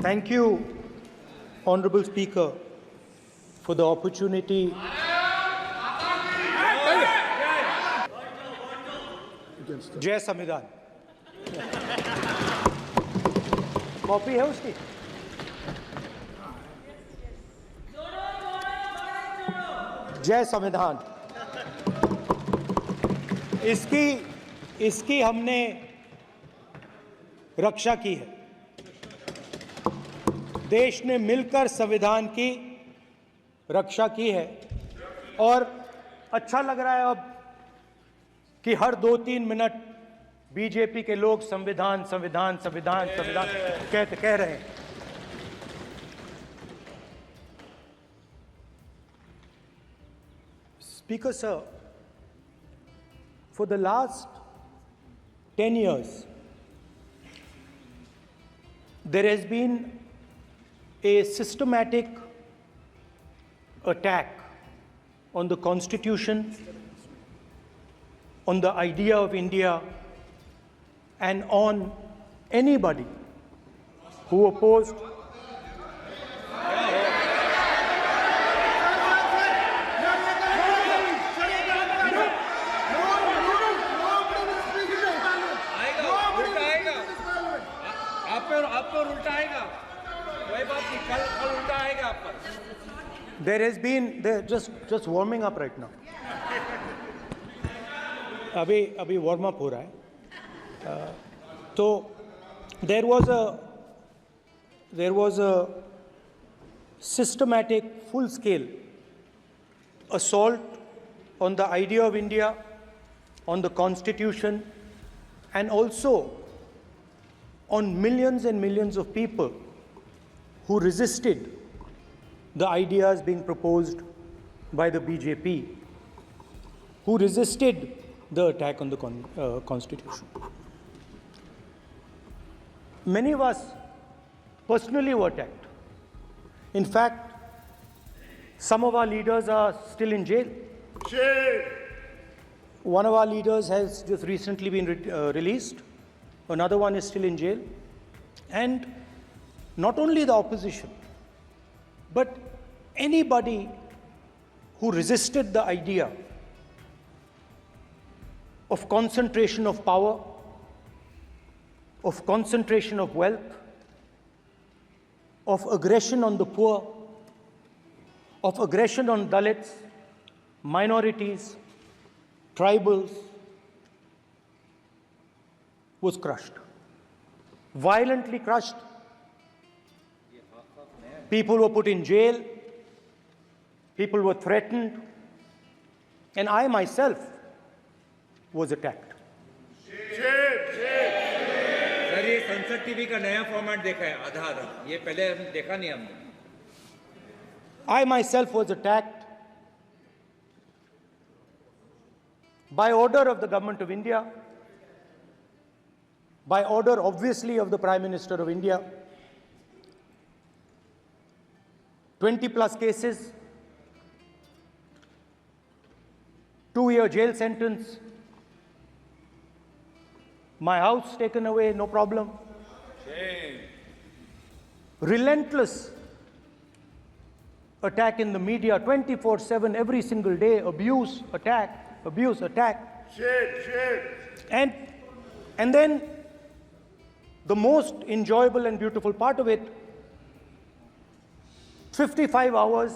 Thank you, Honorable Speaker, for the opportunity. जय संविधान। Copy है उसकी? जय संविधान। इसकी हमने रक्षा की है। देश ने मिलकर संविधान की रक्षा की है और अच्छा लग रहा है अब कि हर 2-3 मिनट बीजेपी के लोग संविधान संविधान संविधान संविधान कह रहे हैं। Speaker sir, for the last 10 years, there has been a systematic attack on the Constitution, on the idea of India, and on anybody who opposed There has been just warming up right now. अभी warm up हो रहा है. तो there was a systematic, full-scale assault on the idea of India, on the Constitution, and also on millions and millions of people who resisted the ideas being proposed by the BJP, who resisted the attack on the Constitution. Many of us personally were attacked. In fact, some of our leaders are still in jail. One of our leaders has just recently been released. Another one is still in jail. And not only the opposition, but anybody who resisted the idea of concentration of power, of concentration of wealth, of aggression on the poor, of aggression on Dalits, minorities, tribals, was crushed, violently crushed. People were put in jail, people were threatened, and I myself was attacked. Sir ये संसद TV का नया format देखा है आधा ये पहले देखा नहीं हमने. I myself was attacked by order of the government of India, by order obviously of the Prime Minister of India. 20 plus cases, 2-year jail sentence, my house taken away, no problem. Relentless attack in the media, 24/7, every single day, abuse, attack, abuse, attack. And then the most enjoyable and beautiful part of it, 55 hours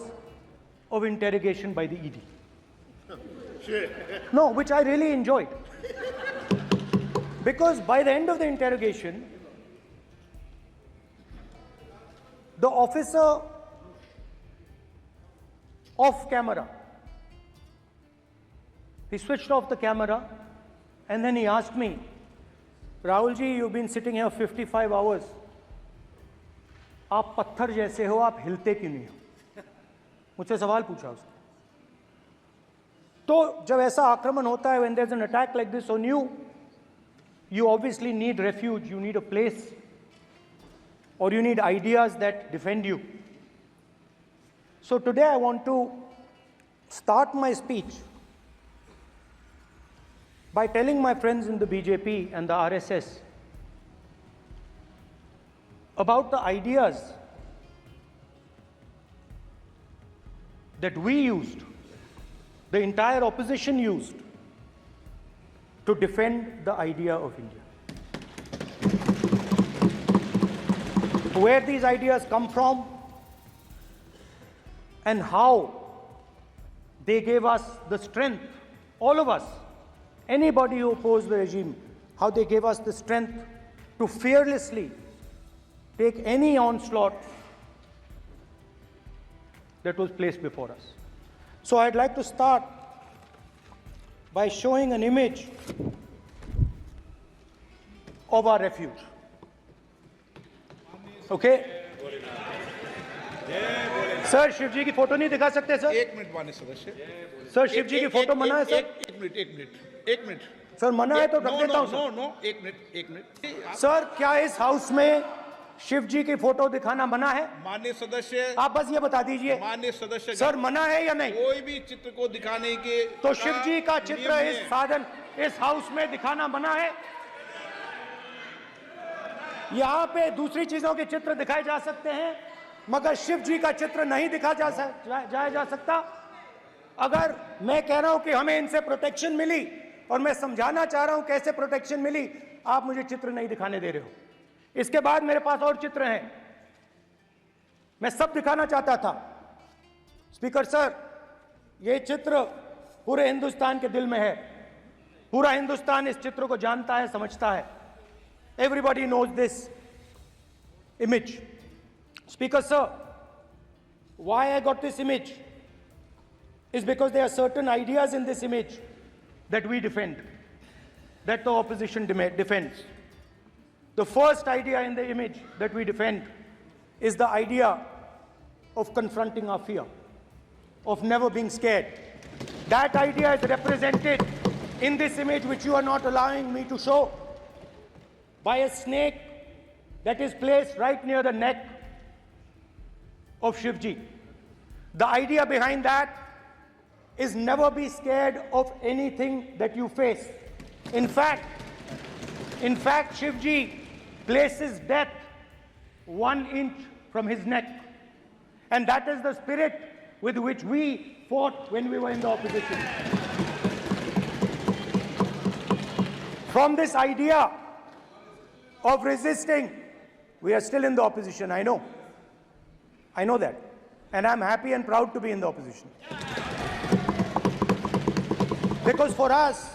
of interrogation by the ED. No, which I really enjoyed. Because by the end of the interrogation, the officer off camera, he switched off the camera and then he asked me, Rahul ji, you've been sitting here 55 hours. आप पत्थर जैसे हो, आप हिलते क्यों नहीं हो? मुझसे सवाल पूछा उसने. तो जब ऐसा आक्रमण होता है, when there's an attack like this on you, you obviously need refuge, you need a place, or you need ideas that defend you. So today I want to start my speech by telling my friends in the BJP and the RSS about the ideas that we used, the entire opposition used, to defend the idea of India. Where these ideas come from and how they gave us the strength, all of us, anybody who opposed the regime, how they gave us the strength to fearlessly take any onslaught that was placed before us. So I'd like to start by showing an image of our refuge. Okay? Sir Shiva ji की photo नहीं दिखा सकते sir? एक minute माननीय सदस्य। Sir Shiva ji की photo मना है सर? एक मिनट सर मना है तो रख देता हूं सर। नो एक मिनट सर क्या इस हाउस में शिव जी की फोटो दिखाना मना है? माननीय सदस्य, आप बस ये बता दीजिए माननीय सदस्य सर मना है या नहीं? कोई भी चित्र को दिखाने के तो शिव जी का चित्र नियम इस है। साधन इस हाउस में दिखाना मना है? यहाँ पे दूसरी चीजों के चित्र दिखाए जा सकते हैं मगर शिव जी का चित्र नहीं दिखा जाया जा सकता। अगर मैं कह रहा हूं कि हमें इनसे प्रोटेक्शन मिली और मैं समझाना चाह रहा हूं कैसे प्रोटेक्शन मिली, आप मुझे चित्र नहीं दिखाने दे रहे हो। इसके बाद मेरे पास और चित्र हैं, मैं सब दिखाना चाहता था। स्पीकर सर, ये चित्र पूरे हिंदुस्तान के दिल में है, पूरा हिंदुस्तान इस चित्र को जानता है, समझता है। Everybody knows this image. Speaker sir, why I got this image is because there are certain ideas in this image that we defend, that the opposition defends. The first idea in the image that we defend is the idea of confronting our fear, of never being scared. That idea is represented in this image, which you are not allowing me to show, by a snake that is placed right near the neck of Shivji. The idea behind that is never be scared of anything that you face. In fact, Shivji places death 1 inch from his neck. And that is the spirit with which we fought when we were in the opposition. From this idea of resisting, we are still in the opposition, I know. I know that. And I'm happy and proud to be in the opposition. Because for us,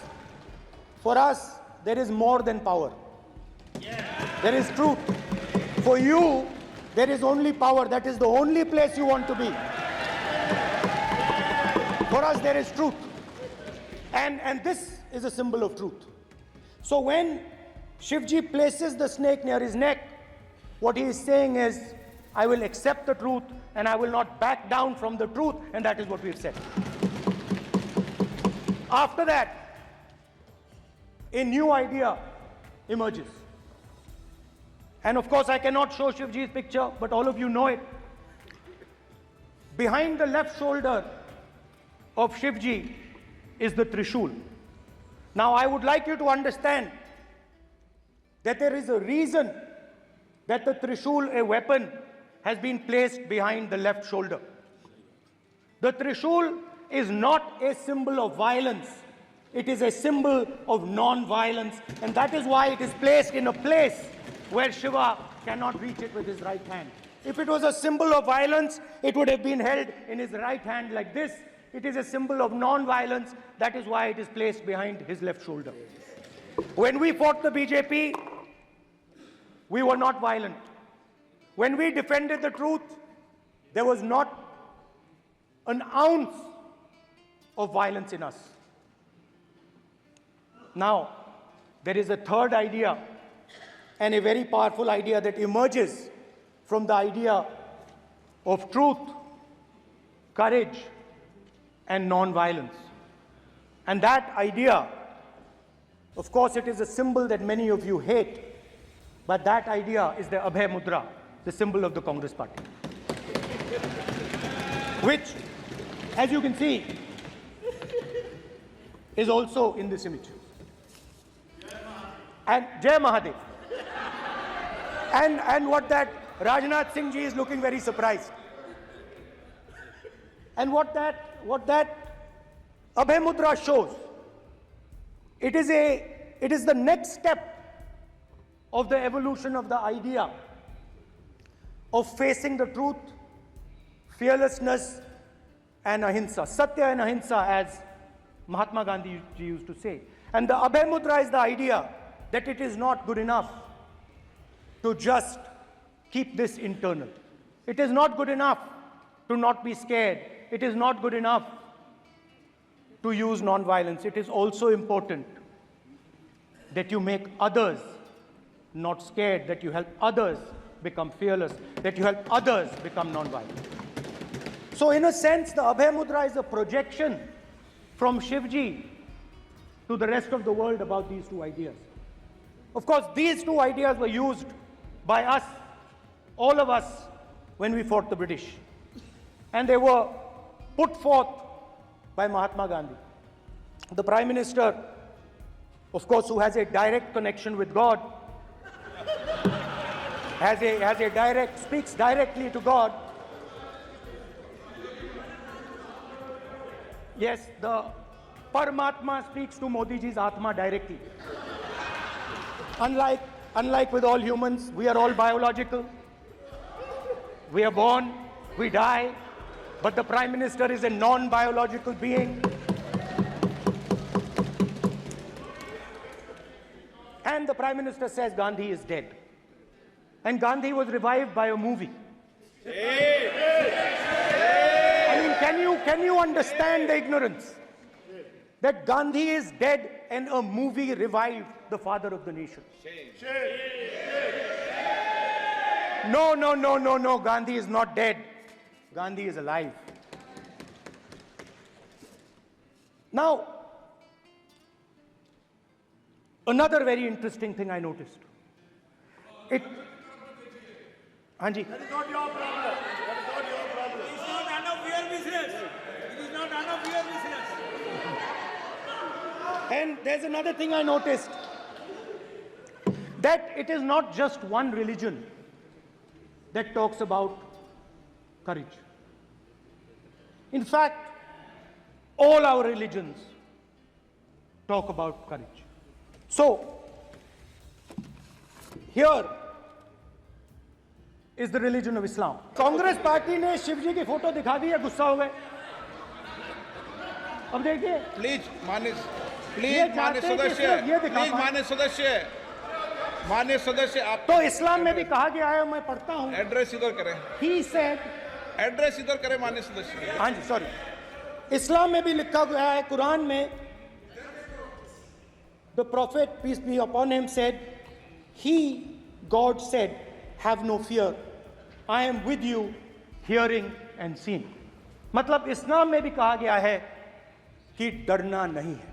there is more than power. There is truth. For you, there is only power. That is the only place you want to be. For us, there is truth. And this is a symbol of truth. So when Shivji places the snake near his neck, what he is saying is, I will accept the truth and I will not back down from the truth, and that is what we've said. After that, a new idea emerges. And of course, I cannot show Shivji's picture, but all of you know it. Behind the left shoulder of Shivji is the Trishul. Now, I would like you to understand that there is a reason that the Trishul, a weapon, has been placed behind the left shoulder. The Trishul is not a symbol of violence. It is a symbol of non-violence, and that is why it is placed in a place where Shiva cannot reach it with his right hand. If it was a symbol of violence, it would have been held in his right hand like this. It is a symbol of non-violence. That is why it is placed behind his left shoulder. When we fought the BJP, we were not violent. When we defended the truth, there was not an ounce of violence in us. Now, there is a third idea, and a very powerful idea that emerges from the idea of truth, courage, and non-violence. And that idea, of course, it is a symbol that many of you hate, but that idea is the Abhay Mudra, the symbol of the Congress Party, which, as you can see, is also in this image. And Jai Mahadev. And what that Rajnath Singh ji is looking very surprised. And what that Abhay Mudra shows, it is the next step of the evolution of the idea of facing the truth, fearlessness, and ahimsa. Satya and ahimsa, as Mahatma Gandhi used to say. And the Abhay Mudra is the idea that it is not good enough to just keep this internal. It is not good enough to not be scared. It is not good enough to use non-violence. It is also important that you make others not scared, that you help others become fearless, that you help others become non-violent. So in a sense, the Abhay Mudra is a projection from Shivji to the rest of the world about these two ideas. Of course, these two ideas were used by us, all of us, when we fought the British. And they were put forth by Mahatma Gandhi. The Prime Minister, of course, who has a direct connection with God, speaks directly to God. Yes, the Paramatma speaks to Modi ji's Atma directly. Unlike with all humans, we are all biological. We are born, we die, but the Prime Minister is a non-biological being. And the Prime Minister says Gandhi is dead. And Gandhi was revived by a movie. I mean, can you understand the ignorance? That Gandhi is dead and a movie revived the father of the nation. No, Gandhi is not dead. Gandhi is alive. Now, another very interesting thing I noticed. Hanji. That is not your problem. That is not your problem. It is not none of your business. It is not none of your business. And there's another thing I noticed. That it is not just one religion that talks about courage. In fact, all our religions talk about courage. So, here is the religion of Islam. Congress party ने शिवजी की photo दिखा दी है, गुस्सा हो गए. अब देखिए, please मान्य सदस्य आप तो इस्लाम में भी कहा गया है, मैं पढ़ता हूं. एड्रेस इधर करें. He said, एड्रेस इधर करें मान्य सदस्य. हाँ जी, सॉरी. इस्लाम में भी लिखा गया है, कुरान में, the prophet, peace be upon him, said, God said, have no fear. I am with you, hearing and seeing. मतलब इस्लाम में भी कहा गया है कि डरना नहीं है.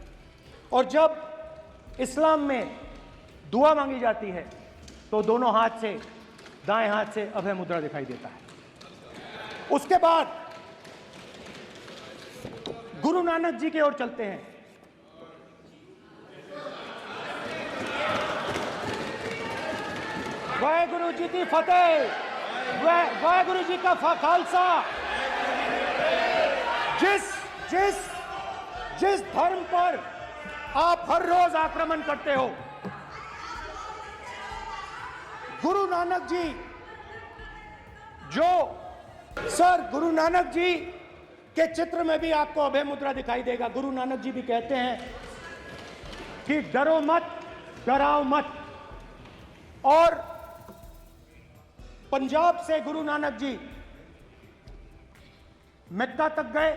और जब इस्लाम में दुआ मांगी जाती है तो दोनों हाथ से, दाएं हाथ से अभय मुद्रा दिखाई देता है. उसके बाद गुरु नानक जी की ओर चलते हैं. वाहेगुरु जी की फतेह, वाहेगुरु जी का खालसा. जिस धर्म पर आप हर रोज आक्रमण करते हो, गुरु नानक जी, गुरु नानक जी के चित्र में भी आपको अभय मुद्रा दिखाई देगा. गुरु नानक जी भी कहते हैं कि डरो मत, डराओ मत. और पंजाब से गुरु नानक जी मेक्का तक गए,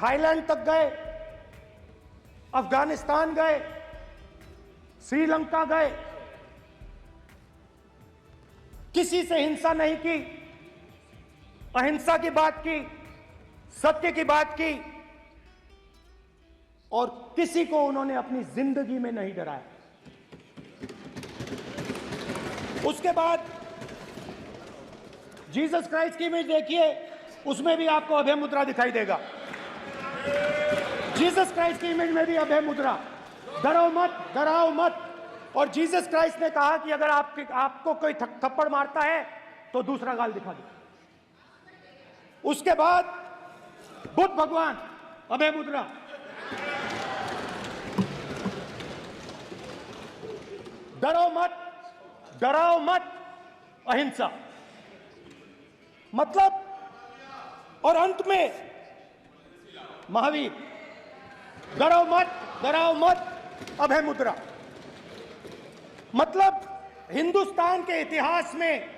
थाईलैंड तक गए, अफगानिस्तान गए, श्रीलंका गए. किसी से हिंसा नहीं की, अहिंसा की बात की, सत्य की बात की, और किसी को उन्होंने अपनी जिंदगी में नहीं डराया. उसके बाद जीसस क्राइस्ट की इमेज देखिए, उसमें भी आपको अभय मुद्रा दिखाई देगा. जीसस क्राइस्ट की इमेज में भी अभय मुद्रा. डरो मत, डराओ मत. और जीसस क्राइस्ट ने कहा कि अगर आपको कोई थप्पड़ मारता है तो दूसरा गाल दिखा दो। उसके बाद बुद्ध भगवान, अभय मुद्रा। डराओ मत, अहिंसा। मतलब, और अंत में महावीर, डराओ मत, अभय मुद्रा। मतलब हिंदुस्तान के इतिहास में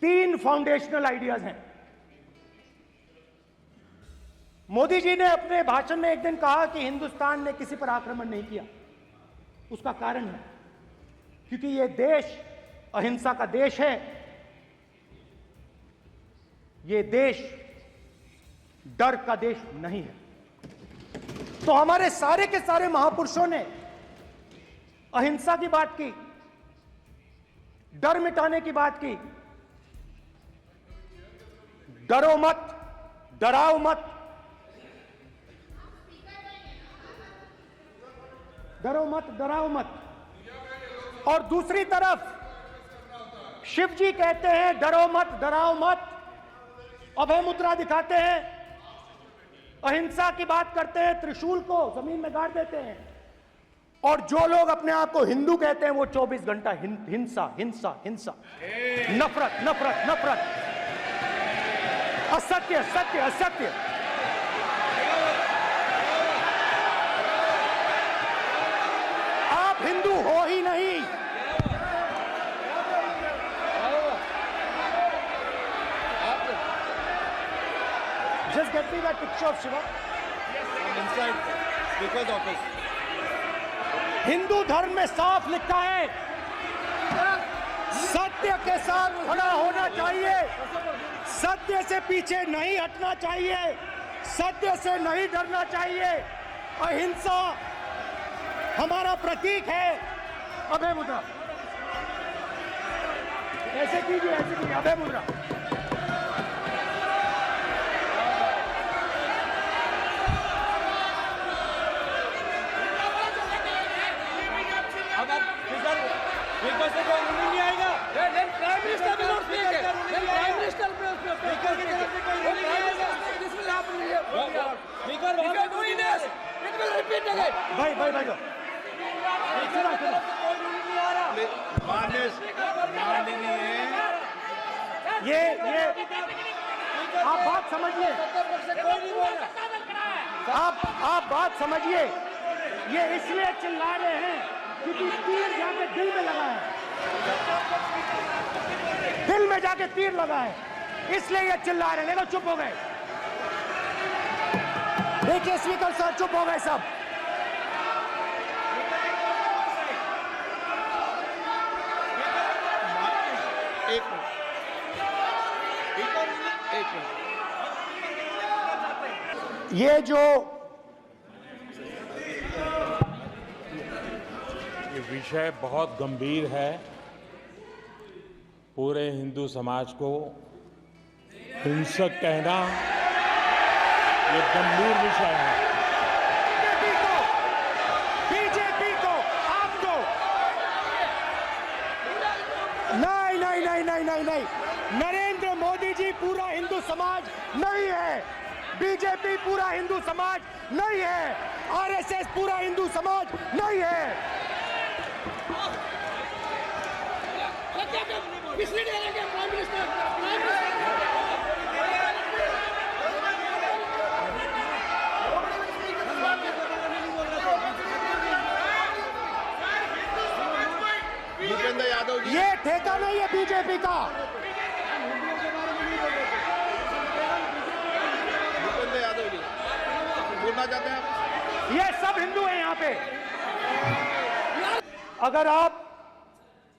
3 फाउंडेशनल आइडियाज हैं। मोदी जी ने अपने भाषण में एक दिन कहा कि हिंदुस्तान ने किसी पर आक्रमण नहीं किया। उसका कारण है क्योंकि यह देश अहिंसा का देश है। यह देश डर का देश नहीं है। तो हमारे सारे के सारे महापुरुषों ने अहिंसा की बात की, डर मिटाने की बात की। डरो मत, डराओ मत, डराओ मत। और दूसरी तरफ शिव जी कहते हैं डरो मत, डराओ मत, अभय मुद्रा दिखाते हैं, अहिंसा की बात करते हैं, त्रिशूल को जमीन में गाड़ देते हैं। और जो लोग अपने आप को हिंदू कहते हैं वो 24 घंटा हिंसा, हिंसा, हिंसा, नफरत, नफरत, नफरत, असत्य, सत्य, असत्य। आप हिंदू हो ही नहीं। Just get me that picture of Shiva. inside speaker's office. Hindu धर्म में साफ लिखा है, सत्य के साथ खड़ा होना चाहिए, सत्य से पीछे नहीं हटना चाहिए, सत्य से नहीं डरना चाहिए। अहिंसा हमारा प्रतीक है। अभय मुद्रा, ऐसे कीजिए, अभय मुद्रा। भाई ये आप बात समझिए, आप बात समझिए। ये इसलिए चिल्ला रहे हैं क्योंकि तीर जाके दिल में लगा है, दिल में जाके तीर लगा है, इसलिए ये चिल्ला रहे हैं। नहीं तो चुप हो गए। देखिए स्पीकर साहब, चुप हो गए सब। एक मिनट। ये जो ये विषय बहुत गंभीर है। पूरे हिंदू समाज को हिंसक कहना ये गंभीर विषय है। बीजेपी को आपको नहीं, नरेंद्र मोदी जी पूरा हिंदू समाज नहीं है, बीजेपी पूरा हिंदू समाज नहीं है, आरएसएस पूरा हिंदू समाज नहीं है। भूपेंद्र यादव जी, ये ठेका नहीं है बीजेपी का। भूपेंद्र यादव जी बोलना चाहते हैं आप? ये सब हिंदू हैं यहाँ पे।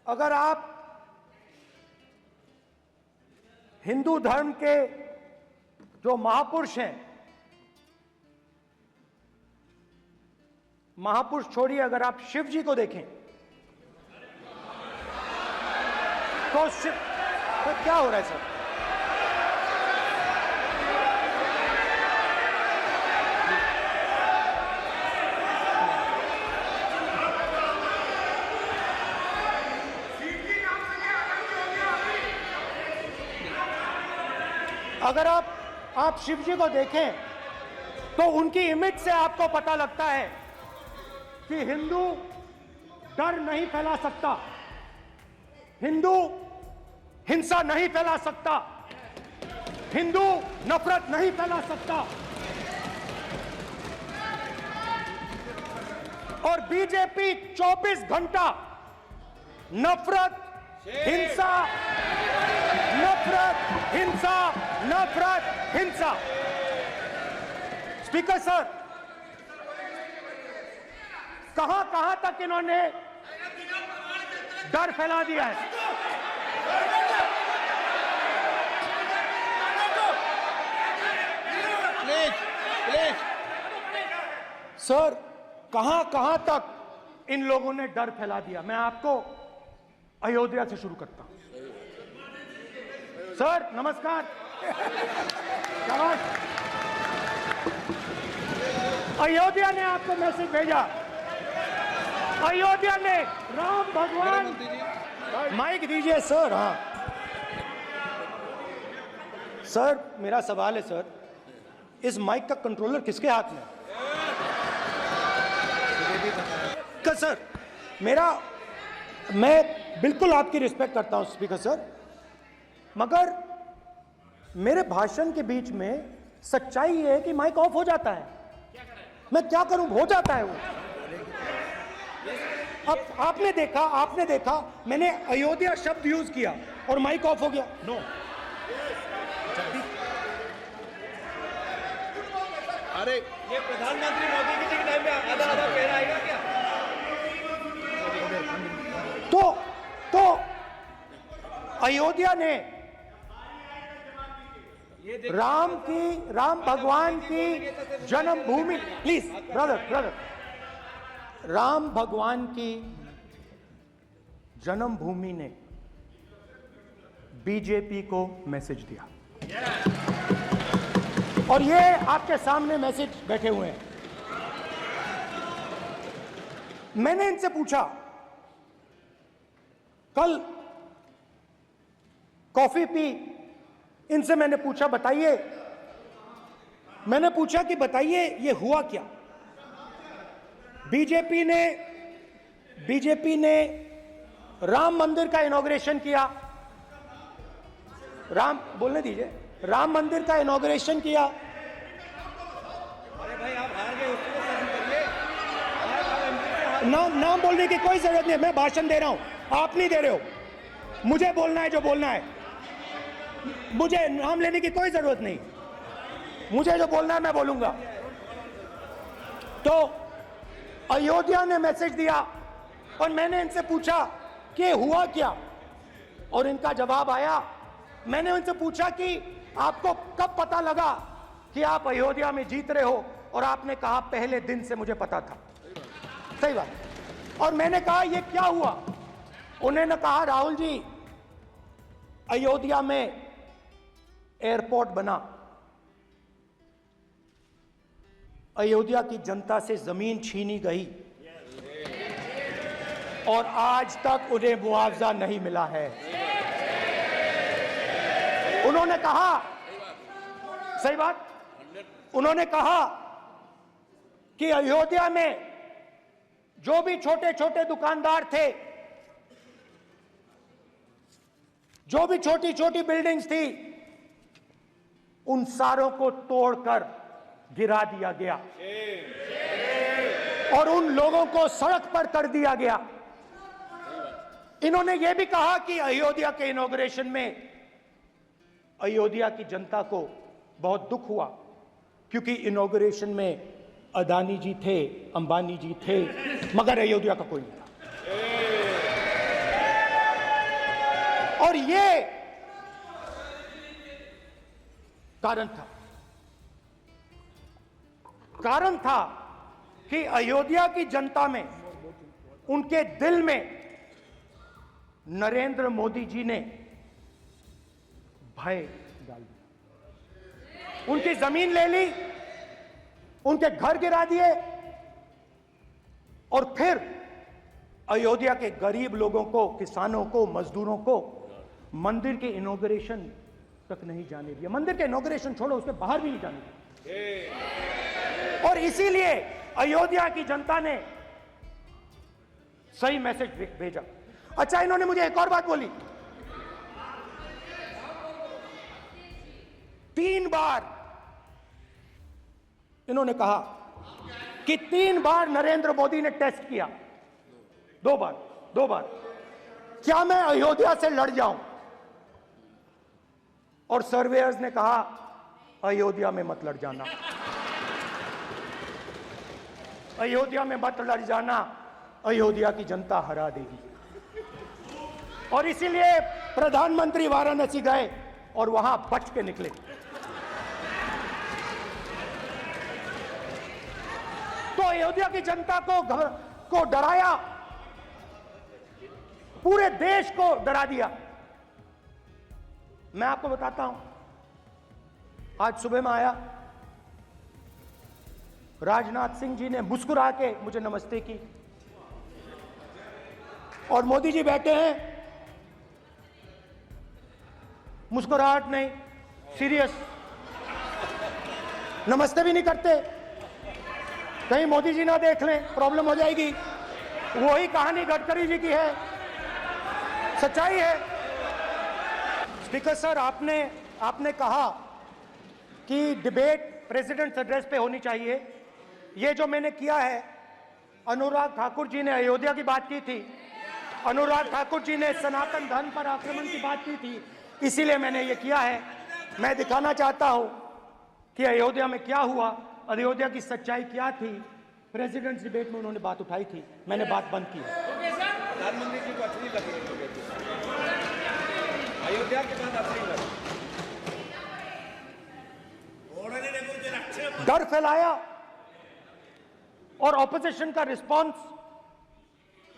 अगर आप हिंदू धर्म के जो महापुरुष हैं, महापुरुष छोड़िए, अगर आप शिव जी को देखें तो क्या हो रहा है सर? अगर आप शिव जी को देखें तो उनकी इमेज से आपको पता लगता है कि हिंदू डर नहीं फैला सकता, हिंदू हिंसा नहीं फैला सकता, हिंदू नफरत नहीं फैला सकता। और बीजेपी 24 घंटा नफरत, हिंसा, नफरत, हिंसा, नफरत, हिंसा। स्पीकर सर, कहां कहां तक इन्होंने डर फैला दिया है? प्लीज प्लीज सर, कहां कहां तक इन लोगों ने डर फैला दिया? मैं आपको अयोध्या से शुरू करता हूं। सर नमस्कार। शाबाश। अयोध्या ने आपको मैसेज भेजा। अयोध्या ने राम भगवान, माइक दीजिए सर। हाँ सर, मेरा सवाल है सर, इस माइक का कंट्रोलर किसके हाथ में है? सर मैं बिल्कुल आपकी रिस्पेक्ट करता हूं स्पीकर सर, मगर मेरे भाषण के बीच में सच्चाई ये है कि माइक ऑफ हो जाता है। मैं क्या करूं, हो जाता है वो। अब आपने देखा मैंने अयोध्या शब्द यूज किया और माइक ऑफ हो गया। नो, अरे ये प्रधानमंत्री मोदी जी के टाइम में आधा आधा पैरा आएगा क्या? तो अयोध्या ने राम भगवान की जन्मभूमि, प्लीज ब्रदर, राम भगवान की जन्मभूमि ने बीजेपी को मैसेज दिया। और ये आपके सामने मैसेज बैठे हुए हैं। मैंने इनसे पूछा, कल कॉफी पी, इनसे मैंने पूछा कि बताइए ये हुआ क्या? बीजेपी ने राम मंदिर का इनॉग्रेशन किया। बोलने दीजिए। राम मंदिर का इनॉग्रेशन किया। अरे भाई आप हार गए, उसको सहन करिए। नाम बोलने की कोई जरूरत नहीं है। मैं भाषण दे रहा हूं, आप नहीं दे रहे हो। मुझे बोलना है जो बोलना है, मुझे नाम लेने की कोई जरूरत नहीं। मुझे जो बोलना है मैं बोलूंगा। तो अयोध्या ने मैसेज दिया और मैंने इनसे पूछा कि हुआ क्या, और इनका जवाब आया। मैंने उनसे पूछा कि आपको कब पता लगा कि आप अयोध्या में जीत रहे हो, और आपने कहा पहले दिन से मुझे पता था। सही बात। और मैंने कहा ये क्या हुआ? उन्होंने कहा राहुल जी, अयोध्या में एयरपोर्ट बना, अयोध्या की जनता से जमीन छीनी गई और आज तक उन्हें मुआवजा नहीं मिला है। उन्होंने कहा, सही बात, उन्होंने कहा कि अयोध्या में जो भी छोटे छोटे दुकानदार थे, जो भी छोटी छोटी बिल्डिंग्स थी, उन सारों को तोड़कर गिरा दिया गया और उन लोगों को सड़क पर कर दिया गया। इन्होंने यह भी कहा कि अयोध्या के इनॉग्रेशन में अयोध्या की जनता को बहुत दुख हुआ, क्योंकि इनॉग्रेशन में अदानी जी थे, अंबानी जी थे, मगर अयोध्या का कोई नहीं था। और ये कारण था कि अयोध्या की जनता में, उनके दिल में नरेंद्र मोदी जी ने भय डाल दिया। उनकी जमीन ले ली, उनके घर गिरा दिए, और फिर अयोध्या के गरीब लोगों को, किसानों को, मजदूरों को मंदिर के इनॉग्रेशन तक नहीं जाने दिया। मंदिर के इनॉग्रेशन छोड़ो, उसके बाहर भी नहीं जाने दिया। और इसीलिए अयोध्या की जनता ने सही मैसेज भेजा। अच्छा, इन्होंने मुझे एक और बात बोली, 3 बार इन्होंने कहा कि 3 बार नरेंद्र मोदी ने टेस्ट किया, 2 बार क्या मैं अयोध्या से लड़ जाऊं? और सर्वेयर्स ने कहा अयोध्या में मत लड़ जाना, अयोध्या में मत लड़ जाना, अयोध्या की जनता हरा देगी। और इसीलिए प्रधानमंत्री वाराणसी गए और वहां बच के निकले। तो अयोध्या की जनता को डराया, पूरे देश को डरा दिया। मैं आपको बताता हूं, आज सुबह में आया, राजनाथ सिंह जी ने मुस्कुरा के मुझे नमस्ते की, और मोदी जी बैठे हैं, मुस्कुराहट नहीं, सीरियस, नमस्ते भी नहीं करते, कहीं मोदी जी ना देख लें, प्रॉब्लम हो जाएगी। वही कहानी गडकरी जी की है, सच्चाई है। स्पीकर सर, आपने कहा कि डिबेट प्रेसिडेंट्स एड्रेस पे होनी चाहिए। ये जो मैंने किया है, अनुराग ठाकुर जी ने अयोध्या की बात की थी, अनुराग ठाकुर जी ने सनातन धर्म पर आक्रमण की बात की थी, इसीलिए मैंने ये किया है। मैं दिखाना चाहता हूं कि अयोध्या में क्या हुआ, अयोध्या की सच्चाई क्या थी। प्रेसिडेंट्स डिबेट में उन्होंने बात उठाई थी, मैंने बात बंद की है। प्रधानमंत्री जी को अच्छी लगी अयोध्या के बाद अच्छी लगी, डर फैलाया और ऑपोजिशन का रिस्पांस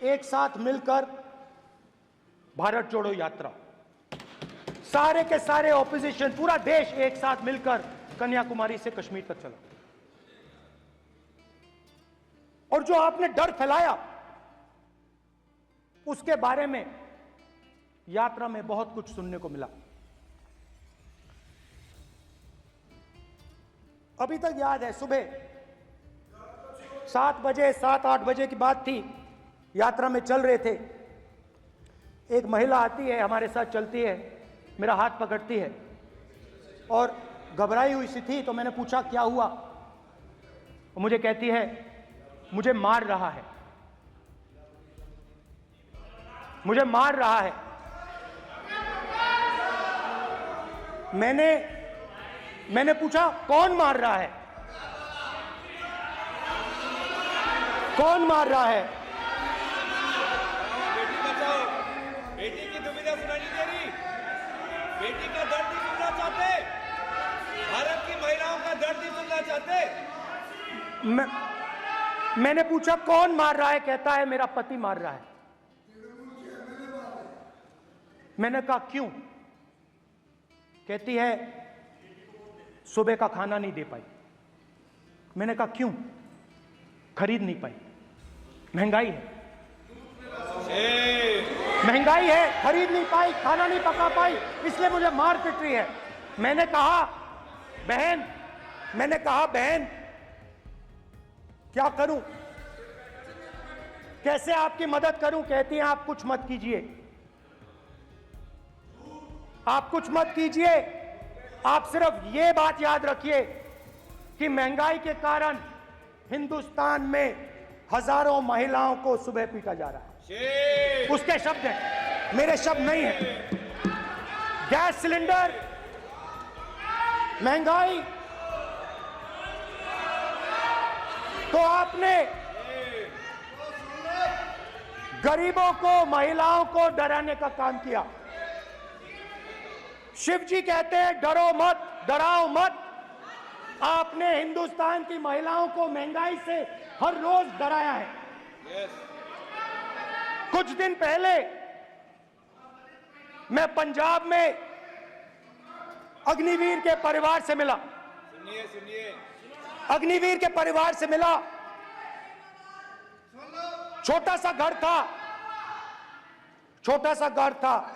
एक साथ मिलकर भारत जोड़ो यात्रा, सारे के सारे ऑपोजिशन, पूरा देश एक साथ मिलकर कन्याकुमारी से कश्मीर तक चला। और जो आपने डर फैलाया, उसके बारे में यात्रा में बहुत कुछ सुनने को मिला। अभी तक याद है, सुबह 7 बजे 7-8 बजे की बात थी, यात्रा में चल रहे थे, एक महिला आती है, हमारे साथ चलती है, मेरा हाथ पकड़ती है और घबराई हुई सी थी। तो मैंने पूछा क्या हुआ, और मुझे कहती है मुझे मार रहा है, मुझे मार रहा है। मैंने पूछा कौन मार रहा है, कौन मार रहा है? बेटी बचाओ, बेटी की दुविधा सुनाई नहीं दे रही, बेटी का दर्द नहीं सुनना चाहते, भारत की महिलाओं का दर्द नहीं सुनना चाहते। मैंने पूछा कौन मार रहा है, कहता है मेरा पति मार रहा है। मैंने कहा क्यों? कहती है सुबह का खाना नहीं दे पाई। मैंने कहा क्यों? खरीद नहीं पाई, महंगाई है, महंगाई है, खरीद नहीं पाई, खाना नहीं पका पाई, इसलिए मुझे मार पिट रही है। मैंने कहा बहन क्या करूं, कैसे आपकी मदद करूं? कहती हैं आप कुछ मत कीजिए, आप कुछ मत कीजिए, आप सिर्फ ये बात याद रखिए कि महंगाई के कारण हिंदुस्तान में हजारों महिलाओं को सुबह पीटा जा रहा है। उसके शब्द हैं, मेरे शब्द नहीं हैं। गैस सिलेंडर, महंगाई, तो आपने गरीबों को, महिलाओं को डराने का काम किया। शिव जी कहते हैं डरो मत, डराओ मत। आपने हिंदुस्तान की महिलाओं को महंगाई से हर रोज डराया है। कुछ दिन पहले मैं पंजाब में अग्निवीर के परिवार से मिला, सुनिए अग्निवीर के परिवार से मिला। छोटा सा घर था, छोटा सा घर था,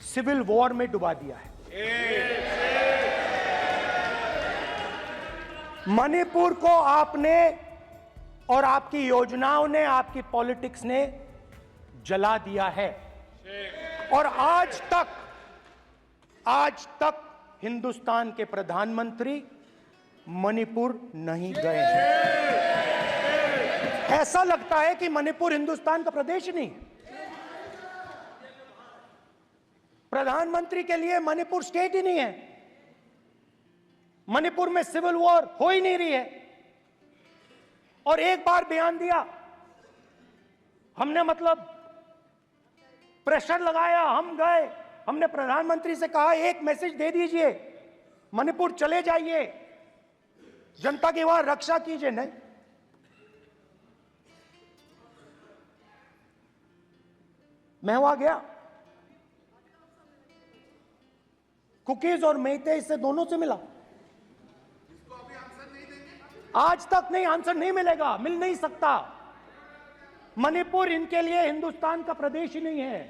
सिविल वॉर में डुबा दिया है। मणिपुर को आपने और आपकी योजनाओं ने, आपकी पॉलिटिक्स ने जला दिया है। और आज तक हिंदुस्तान के प्रधानमंत्री मणिपुर नहीं गए हैं। ऐसा लगता है कि मणिपुर हिंदुस्तान का प्रदेश ही नहीं है। प्रधानमंत्री के लिए मणिपुर स्टेट ही नहीं है। मणिपुर में सिविल वॉर हो ही नहीं रही है। और एक बार बयान दिया हमने, मतलब प्रेशर लगाया, हम गए, हमने प्रधानमंत्री से कहा एक मैसेज दे दीजिए, मणिपुर चले जाइए, जनता की वहां रक्षा कीजिए। नहीं, मैं वहां गया, कुकीज और मेहते से दोनों से मिला। आज तक नहीं, आंसर नहीं मिलेगा, मिल नहीं सकता। मणिपुर इनके लिए हिंदुस्तान का प्रदेश ही नहीं है।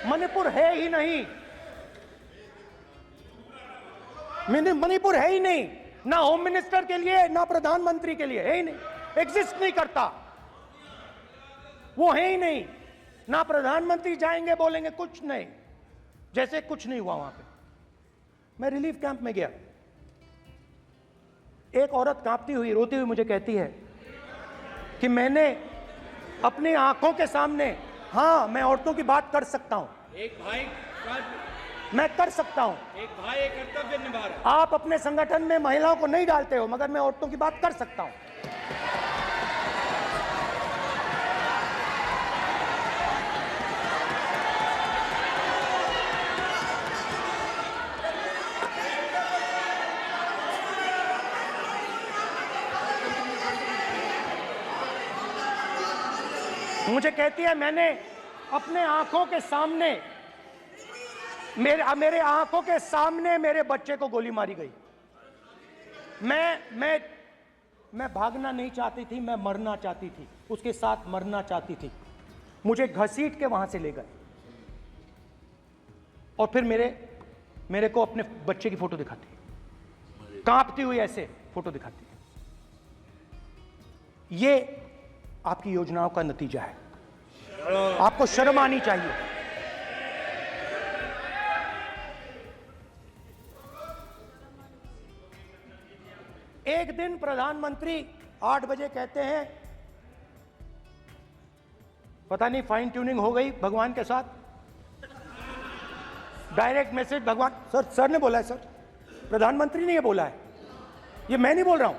मणिपुर है ही नहीं, मणिपुर है ही नहीं, ना होम मिनिस्टर के लिए ना प्रधानमंत्री के लिए, है ही नहीं, एग्जिस्ट नहीं करता, वो है ही नहीं। ना प्रधानमंत्री जाएंगे बोलेंगे कुछ नहीं, जैसे कुछ नहीं हुआ वहां पे। मैं रिलीफ कैंप में गया, एक औरत कांपती हुई, रोती हुई मुझे कहती है कि मैंने अपनी आंखों के सामने, हाँ मैं औरतों की बात कर सकता हूं, एक भाई का, मैं कर सकता हूं, एक भाई एक कर्तव्य निभा रहा है। आप अपने संगठन में महिलाओं को नहीं डालते हो, मगर मैं औरतों की बात कर सकता हूं। मुझे कहती है मैंने अपने आंखों के सामने, मेरे आंखों के सामने मेरे बच्चे को गोली मारी गई। मैं भागना नहीं चाहती थी, मैं मरना चाहती थी, उसके साथ मरना चाहती थी। मुझे घसीट के वहां से ले गए और फिर मेरे को अपने बच्चे की फोटो दिखाती है, कांपती हुई ऐसे फोटो दिखाती है। ये आपकी योजनाओं का नतीजा है। आपको शर्म आनी चाहिए। एक दिन प्रधानमंत्री 8 बजे कहते हैं, पता नहीं फाइन ट्यूनिंग हो गई भगवान के साथ, डायरेक्ट मैसेज भगवान, सर ने बोला है, सर प्रधानमंत्री ने ये बोला है, ये मैं नहीं बोल रहा हूं,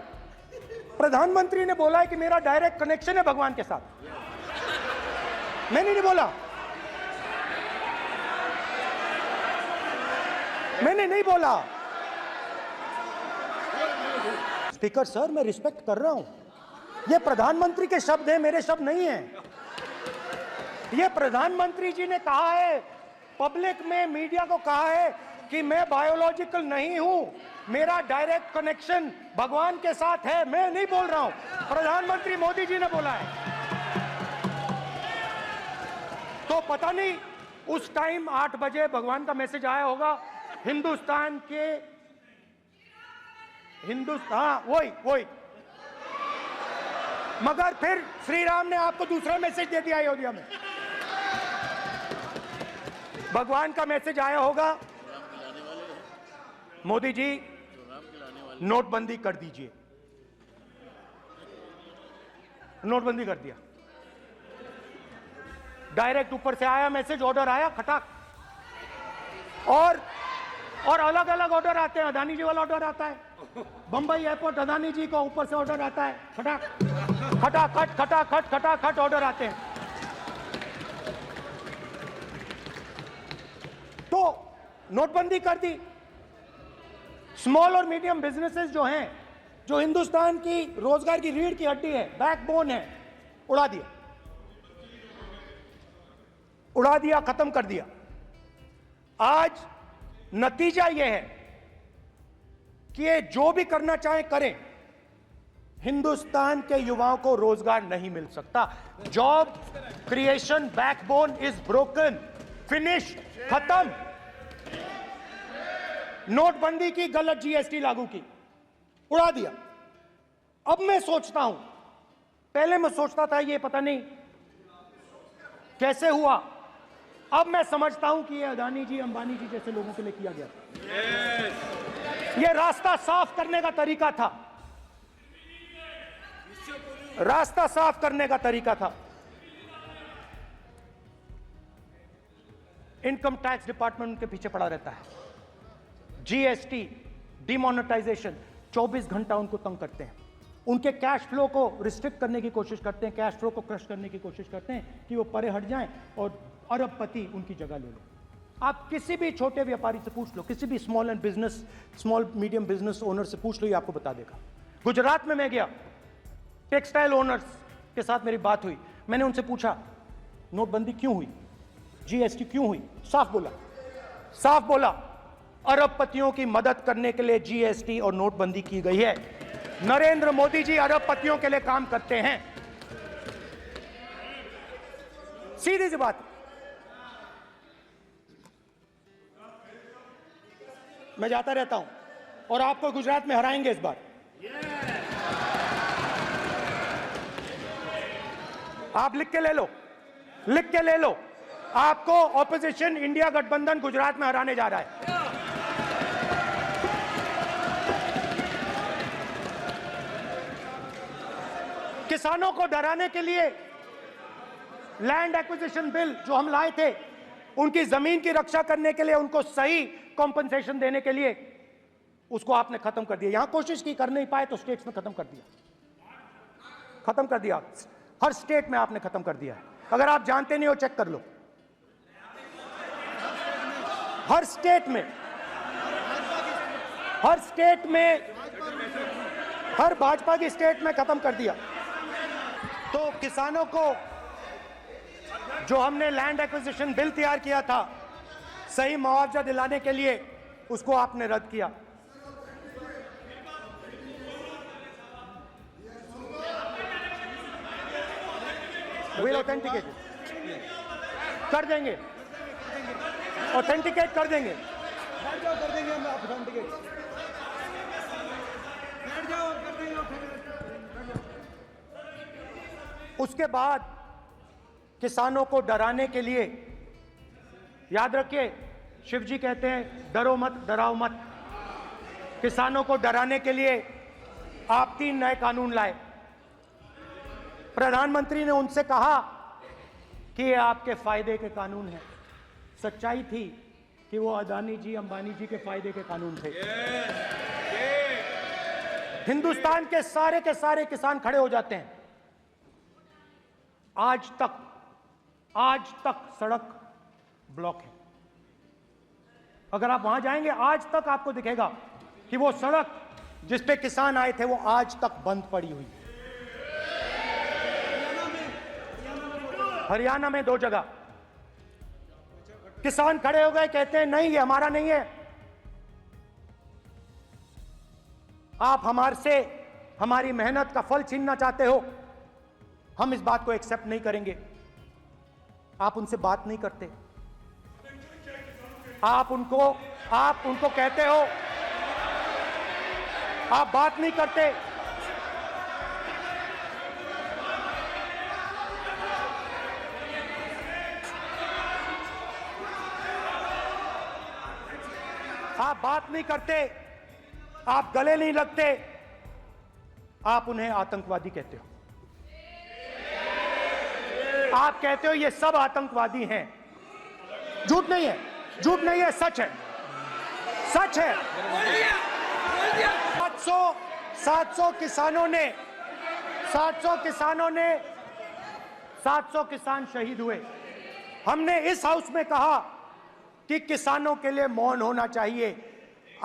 प्रधानमंत्री ने बोला है कि मेरा डायरेक्ट कनेक्शन है भगवान के साथ, मैंने नहीं बोला, मैंने नहीं बोला। स्पीकर सर, मैं रिस्पेक्ट कर रहा हूं, ये प्रधानमंत्री के शब्द हैं, मेरे शब्द नहीं हैं। ये प्रधानमंत्री जी ने कहा है, पब्लिक में, मीडिया को कहा है कि मैं बायोलॉजिकल नहीं हूं, मेरा डायरेक्ट कनेक्शन भगवान के साथ है, मैं नहीं बोल रहा हूं, प्रधानमंत्री मोदी जी ने बोला है। तो पता नहीं उस टाइम 8 बजे भगवान का मैसेज आया होगा, हिंदुस्तान, वही, मगर फिर श्री राम ने आपको दूसरा मैसेज दे दिया अयोध्या में। भगवान का मैसेज आया होगा, मोदी जी नोटबंदी कर दीजिए, नोटबंदी कर दिया, डायरेक्ट ऊपर से आया मैसेज, ऑर्डर आया खटाक। और अलग अलग ऑर्डर आते हैं, अदानी जी वाला ऑर्डर आता है, बंबई एयरपोर्ट अदानी जी को ऊपर से ऑर्डर आता है, खटाखट ऑर्डर आते हैं। तो नोटबंदी कर दी। स्मॉल और मीडियम बिजनेसेस जो हैं, जो हिंदुस्तान की रोजगार की रीढ़ की हड्डी है, बैकबोन है, उड़ा दिया, खत्म कर दिया। आज नतीजा यह है कि ये जो भी करना चाहे करें, हिंदुस्तान के युवाओं को रोजगार नहीं मिल सकता। Job creation backbone is broken. Finish, खत्म। नोटबंदी की, गलत जीएसटी लागू की, उड़ा दिया। अब मैं सोचता हूं, पहले मैं सोचता था ये पता नहीं कैसे हुआ, अब मैं समझता हूं कि ये अदानी जी, अंबानी जी जैसे लोगों के लिए किया गया था। ये रास्ता साफ करने का तरीका था, रास्ता साफ करने का तरीका था। इनकम टैक्स डिपार्टमेंट उनके पीछे पड़ा रहता है। जीएसटी, डिमोनेटाइजेशन, 24 घंटा उनको तंग करते हैं। उनके कैश फ्लो को रिस्ट्रिक्ट करने की कोशिश करते हैं, कैश फ्लो को क्रश करने की कोशिश करते हैं कि वो परे हट जाएं और अरबपति उनकी जगह ले लो। आप किसी भी छोटे व्यापारी से पूछ लो, किसी भी स्मॉल मीडियम बिजनेस ओनर से पूछ लो, ये आपको बता देगा। गुजरात में मैं गया, टेक्सटाइल ओनर्स के साथ मेरी बात हुई। मैंने उनसे पूछा नोटबंदी क्यों हुई, जीएसटी क्यों हुई? साफ बोला अरबपतियों की मदद करने के लिए जीएसटी और नोटबंदी की गई है। नरेंद्र मोदी जी अरबपतियों के लिए काम करते हैं, सीधी सी बात। मैं जाता रहता हूं और आपको गुजरात में हराएंगे इस बार। आप लिख के ले लो, आपको ऑपोजिशन इंडिया गठबंधन गुजरात में हराने जा रहा है। किसानों को डराने के लिए लैंड एक्विजिशन बिल जो हम लाए थे, उनकी जमीन की रक्षा करने के लिए, उनको सही कॉम्पनसेशन देने के लिए, उसको आपने खत्म कर दिया। यहां कोशिश की, कर नहीं पाए तो स्टेट्स में खत्म कर दिया। हर स्टेट में आपने खत्म कर दिया है। अगर आप जानते नहीं हो, चेक कर लो। हर स्टेट में, हर भाजपा की स्टेट में खत्म कर दिया। तो किसानों को जो हमने लैंड एक्विजिशन बिल तैयार किया था, सही मुआवजा दिलाने के लिए, उसको आपने रद्द किया। विल ऑथेंटिकेट कर देंगे, ऑथेंटिकेट कर देंगे। हम ऑथेंटिकेट उसके बाद किसानों को डराने के लिए, याद रखिए, शिव जी कहते हैं डरो मत, डराओ मत। किसानों को डराने के लिए आप 3 नए कानून लाए। प्रधानमंत्री ने उनसे कहा कि ये आपके फायदे के कानून हैं। सच्चाई थी कि वो अदानी जी, अंबानी जी के फायदे के कानून थे। हिंदुस्तान के सारे किसान खड़े हो जाते हैं। आज तक सड़क ब्लॉक है। अगर आप वहां जाएंगे, आज तक आपको दिखेगा कि वो सड़क जिस पे किसान आए थे, वो आज तक बंद पड़ी हुई। हरियाणा में 2 जगह किसान खड़े हो गए, कहते हैं नहीं, ये हमारा नहीं है। आप हमारी मेहनत का फल छीनना चाहते हो, हम इस बात को एक्सेप्ट नहीं करेंगे। आप उनसे बात नहीं करते, आप उनको कहते हो, आप बात नहीं करते। आप बात नहीं करते, आप गले नहीं लगते, आप उन्हें आतंकवादी कहते हो। आप कहते हो ये सब आतंकवादी हैं। झूठ नहीं है, सच है। 700 किसान शहीद हुए। हमने इस हाउस में कहा कि किसानों के लिए मौन होना चाहिए,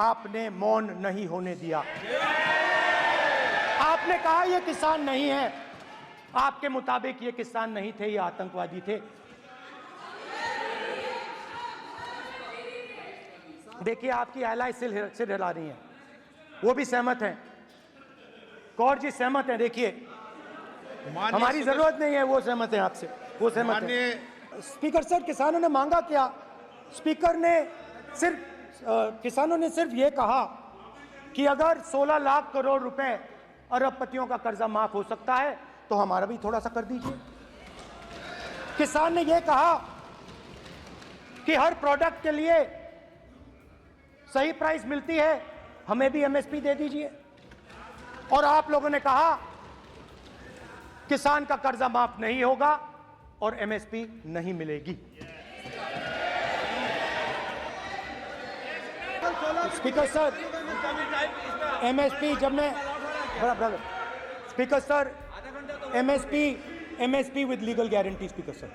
आपने मौन नहीं होने दिया। आपने कहा ये किसान नहीं है, आपके मुताबिक ये किसान नहीं थे, ये आतंकवादी थे। देखिए, आपकी एलाई सिर हिला रही हैं, वो भी सहमत हैं। कौर जी सहमत हैं। देखिए, हमारी जरूरत नहीं है, वो सहमत हैं आपसे, वो सहमत हैं। स्पीकर सर, किसानों ने मांगा क्या? स्पीकर ने किसानों ने सिर्फ ये कहा कि अगर 16 लाख करोड़ रुपए अरबपतियों का कर्जा माफ हो सकता है तो हमारा भी थोड़ा सा कर दीजिए। किसान ने यह कहा कि हर प्रोडक्ट के लिए सही प्राइस मिलती है, हमें भी एमएसपी दे दीजिए। और आप लोगों ने कहा किसान का कर्जा माफ नहीं होगा और एमएसपी नहीं मिलेगी। स्पीकर सर, एमएसपी जब मैं speaker sir, MSP with legal guarantee, Speaker sir.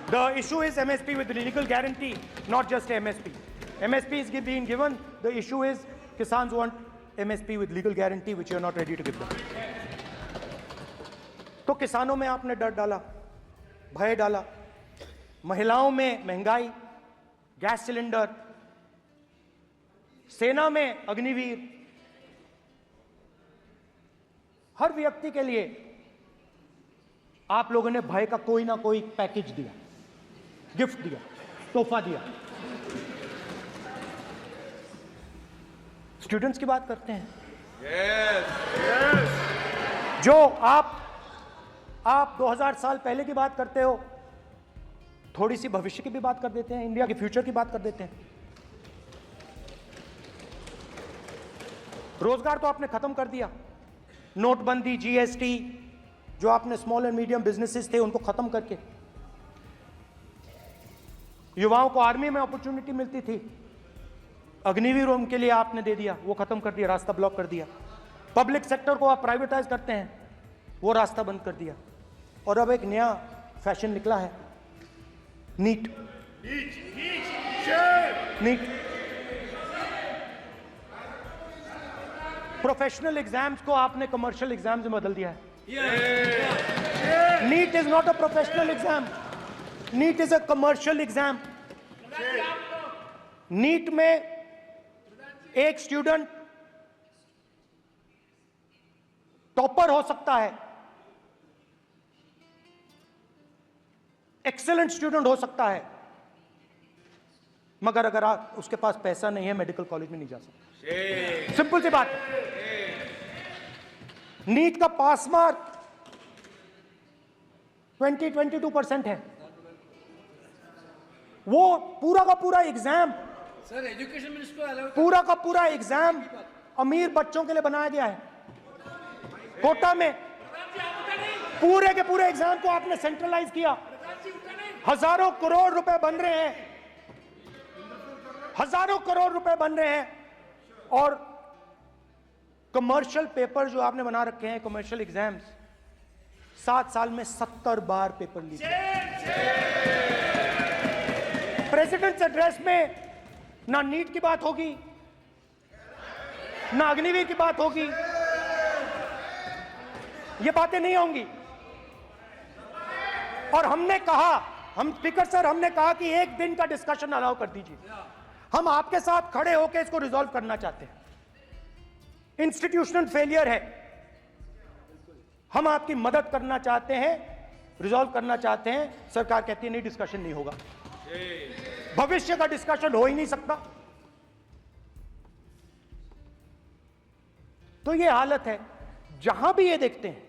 The issue is MSP with legal guarantee, not just MSP. MSP is being given. The issue is Kisans want MSP with legal guarantee, which you are not ready to give them. तो किसानों में आपने डर डाला, भय डाला, महिलाओं में महंगाई, गैस सिलेंडर, सेना में अग्निवीर, हर व्यक्ति के लिए आप लोगों ने भय का कोई ना कोई पैकेज दिया, गिफ्ट दिया, तोहफा दिया। स्टूडेंट्स की बात करते हैं। जो आप 2000 साल पहले की बात करते हो, थोड़ी सी भविष्य की भी बात कर देते हैं, इंडिया के फ्यूचर की बात कर देते हैं। रोजगार तो आपने खत्म कर दिया, नोटबंदी, जीएसटी, जो आपने स्मॉल एंड मीडियम बिजनेसेस थे उनको खत्म करके, युवाओं को आर्मी में अपॉर्चुनिटी मिलती थी, अग्निवीर उनके लिए आपने दे दिया, वो खत्म कर दिया, रास्ता ब्लॉक कर दिया। पब्लिक सेक्टर को आप प्राइवेटाइज करते हैं, वो रास्ता बंद कर दिया। और अब एक नया फैशन निकला है, नीट। प्रोफेशनल एग्जाम्स को आपने कमर्शियल एग्जाम्स में बदल दिया है। NEET is not a professional exam, NEET is a commercial exam. NEET में एक स्टूडेंट टॉपर हो सकता है, एक्सेलेंट स्टूडेंट हो सकता है, मगर अगर उसके पास पैसा नहीं है, मेडिकल कॉलेज में नहीं जा सकता। सिंपल सी बात। नीट का पास मार्क 22% है। वो पूरा का पूरा एग्जाम, सर एजुकेशन मिनिस्टर पूरा का पूरा एग्जाम अमीर बच्चों के लिए बनाया गया है। कोटा में पूरे के पूरे एग्जाम को आपने सेंट्रलाइज किया। हजारों करोड़ रुपए बन रहे हैं, हजारों करोड़ रुपए बन रहे हैं। और कमर्शियल पेपर जो आपने बना रखे हैं, कमर्शियल एग्जाम्स, 7 साल में 70 बार पेपर लीक। प्रेसिडेंट्स एड्रेस में ना नीट की बात होगी, ना अग्निवीर की बात होगी, ये बातें नहीं होंगी। और हमने कहा, हम स्पीकर सर, हमने कहा कि एक दिन का डिस्कशन अलाउ कर दीजिए। हम आपके साथ खड़े होकर इसको रिजॉल्व करना चाहते हैं। इंस्टीट्यूशनल फेलियर है, हम आपकी मदद करना चाहते हैं, रिजॉल्व करना चाहते हैं। सरकार कहती है नहीं, डिस्कशन नहीं होगा, भविष्य का डिस्कशन हो ही नहीं सकता। तो ये हालत है। जहां भी ये देखते हैं,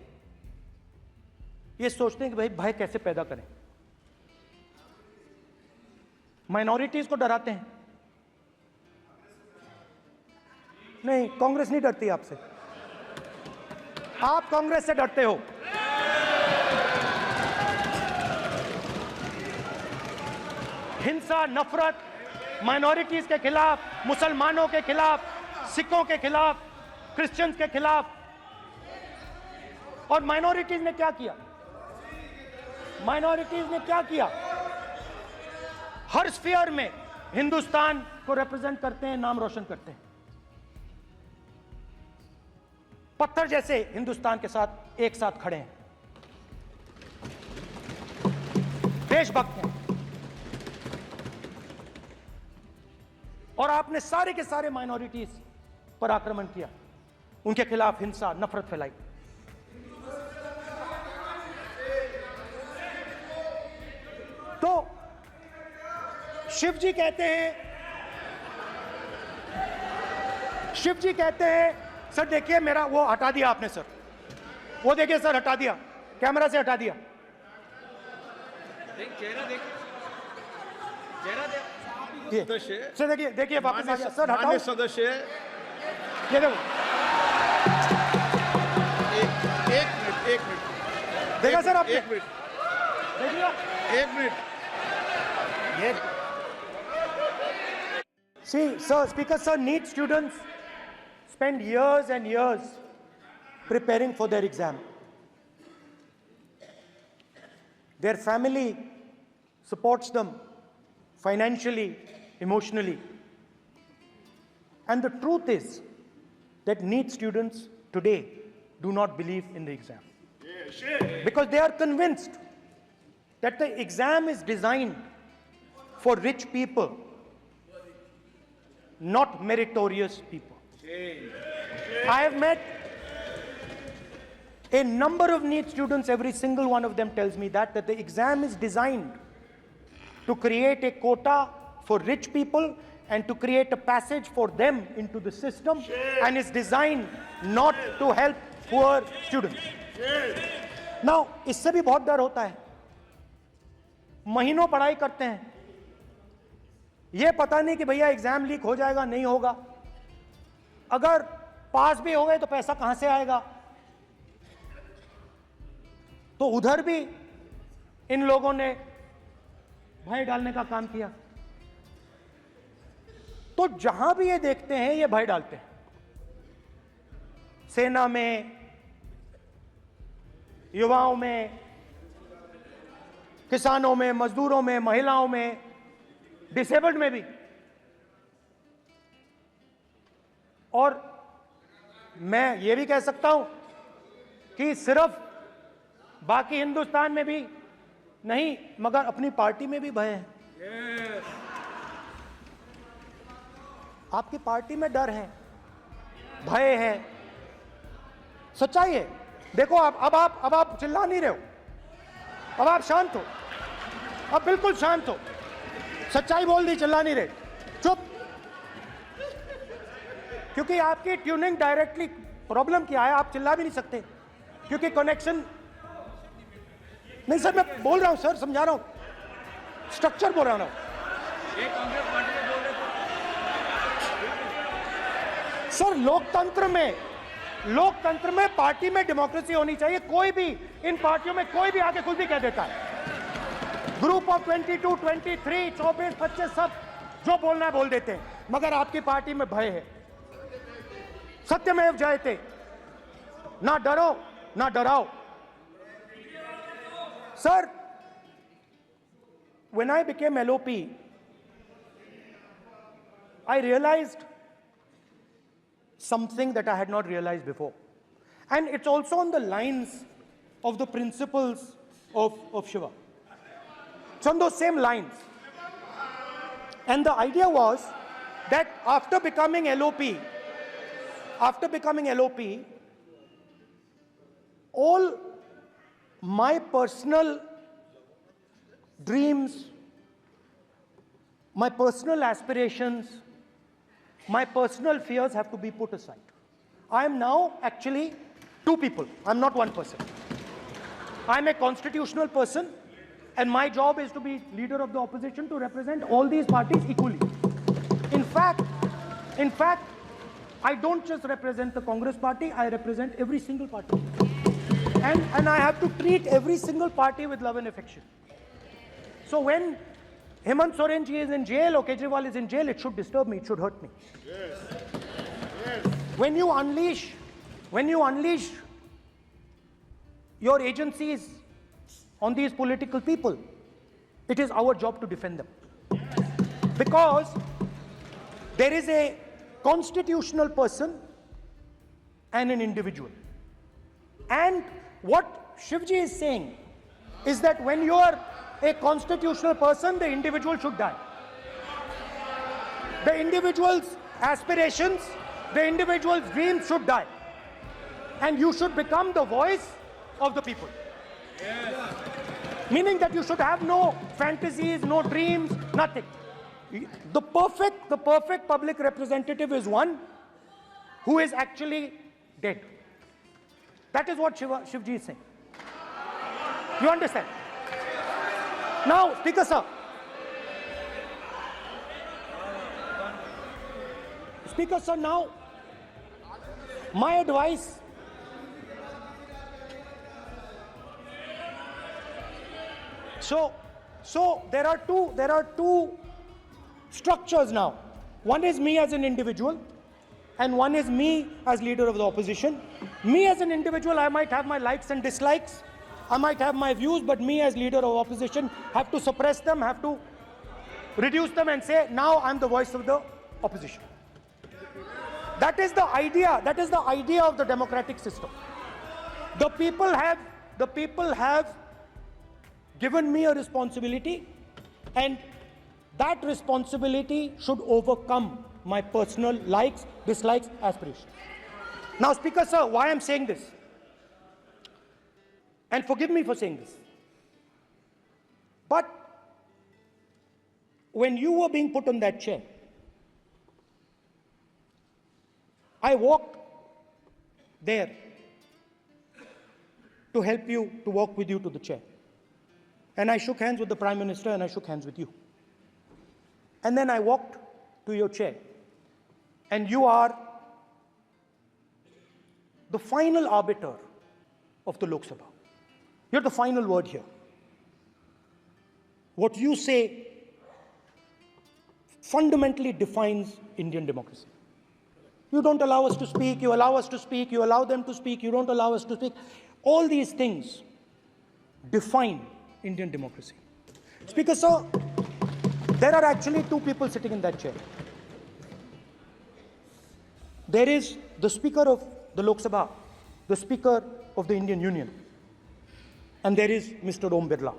ये सोचते हैं कि भाई भय कैसे पैदा करें, माइनॉरिटीज को डराते हैं। नहीं, कांग्रेस नहीं डरती आपसे, आप कांग्रेस से डरते हो। हिंसा, नफरत, माइनॉरिटीज के खिलाफ, मुसलमानों के खिलाफ, सिखों के खिलाफ, क्रिश्चियंस के खिलाफ। और माइनॉरिटीज ने क्या किया? माइनॉरिटीज ने क्या किया? हर स्फीयर में हिंदुस्तान को रिप्रेजेंट करते हैं, नाम रोशन करते हैं। पत्थर जैसे हिंदुस्तान के साथ एक साथ खड़े हैं, देशभक्त हैं। और आपने सारे के सारे माइनॉरिटीज पर आक्रमण किया, उनके खिलाफ हिंसा, नफरत फैलाई। तो शिव जी कहते हैं सर देखिए मेरा वो हटा दिया आपने सर, वो देखिए सर हटा दिया, कैमरा से हटा दिया। चेहरा देखिए, चेहरा देखिए। ये सदस्य सर देखिए वापस आ गया सर, हटाओ मान्य सदस्य ये देखो, एक मिनट देखा सर आपने, एक मिनट देखिए एक मिनट ये see sir, speaker sir, NEET students spend years and years preparing for their exam. Their family supports them financially, emotionally. And the truth is that NEET students today do not believe in the exam. Because they are convinced that the exam is designed for rich people, not meritorious people. I have met a number of NEET students, every single one of them tells me that the exam is designed to create a quota for rich people and to create a passage for them into the system, and is designed not to help poor students. Now, इससे भी बहुत डर होता है, महीनों पढ़ाई करते हैं, ये पता नहीं कि भैया एग्जाम लीक हो जाएगा नहीं होगा, अगर पास भी हो गए तो पैसा कहां से आएगा। तो उधर भी इन लोगों ने भय डालने का काम किया। तो जहां भी ये देखते हैं ये भय डालते हैं, सेना में, युवाओं में, किसानों में, मजदूरों में, महिलाओं में, डिसेबल्ड में भी। और मैं ये भी कह सकता हूं कि सिर्फ बाकी हिंदुस्तान में भी नहीं मगर अपनी पार्टी में भी भय है। आपकी पार्टी में डर है, भय है, सच्चाई है। देखो अब आप चिल्ला नहीं रहे हो, अब आप शांत हो, अब बिल्कुल शांत हो, सच्चाई बोल दी, चिल्ला नहीं रहे, चुप। क्योंकि आपकी ट्यूनिंग डायरेक्टली, प्रॉब्लम क्या है, आप चिल्ला भी नहीं सकते क्योंकि कनेक्शन नहीं। सर मैं बोल रहा हूं सर, समझा रहा हूं, स्ट्रक्चर बोल रहा हूं। ये कांग्रेस पार्टी में बोल रहे थे सर लोकतंत्र में पार्टी में डेमोक्रेसी होनी चाहिए। कोई भी इन पार्टियों में कोई भी आके कुछ भी कह देता है, ग्रुप ऑफ 22, 23, 24, 25 सब जो बोलना है बोल देते हैं, मगर आपकी पार्टी में भय है। सत्यमेव जयते, ना डरो ना डराओ। Sir, when I became LOP, I realized something that I had not realized before. And it's also on the lines of the principles of Shiva. It's on those same lines. And the idea was that after becoming LOP, all my personal dreams, my personal aspirations, my personal fears have to be put aside. I am now actually two people. I'm not one person. I'm a constitutional person, and my job is to be leader of the opposition, to represent all these parties equally. In fact, I don't just represent the Congress party, I represent every single party. And I have to treat every single party with love and affection. So when Hemant Soren ji is in jail or Kejriwal is in jail, it should disturb me, it should hurt me. Yes. When you unleash your agencies on these political people, it is our job to defend them. Because there is a constitutional person and an individual. And what Shivji is saying is that when you are a constitutional person, the individual should die. The individual's aspirations, the individual's dreams should die. And you should become the voice of the people. Meaning that you should have no fantasies, no dreams, nothing. The perfect public representative is one who is actually dead. That is what Shivji is saying. You understand? Now, Speaker sir. Speaker sir, now, my advice. So there are two structures now. One is me as an individual, and one is me as leader of the opposition. Me as an individual, I might have my likes and dislikes, I might have my views, but me as leader of opposition have to suppress them, have to reduce them and say, now I'm the voice of the opposition. That is the idea of the democratic system. The people have given me a responsibility, and that responsibility should overcome my personal likes, dislikes, aspirations. Now, Speaker sir, why I'm saying this, and forgive me for saying this, but when you were being put on that chair, I walked there to help you, to walk with you to the chair. And I shook hands with the Prime Minister, and I shook hands with you. And then I walked to your chair. And you are the final arbiter of the Lok Sabha. You're the final word here. What you say fundamentally defines Indian democracy. You don't allow us to speak, you allow us to speak, you allow them to speak, you don't allow us to speak. All these things define Indian democracy. Speaker sir, there are actually two people sitting in that chair. There is the Speaker of the Lok Sabha, the Speaker of the Indian Union, and there is Mr. Om Birla.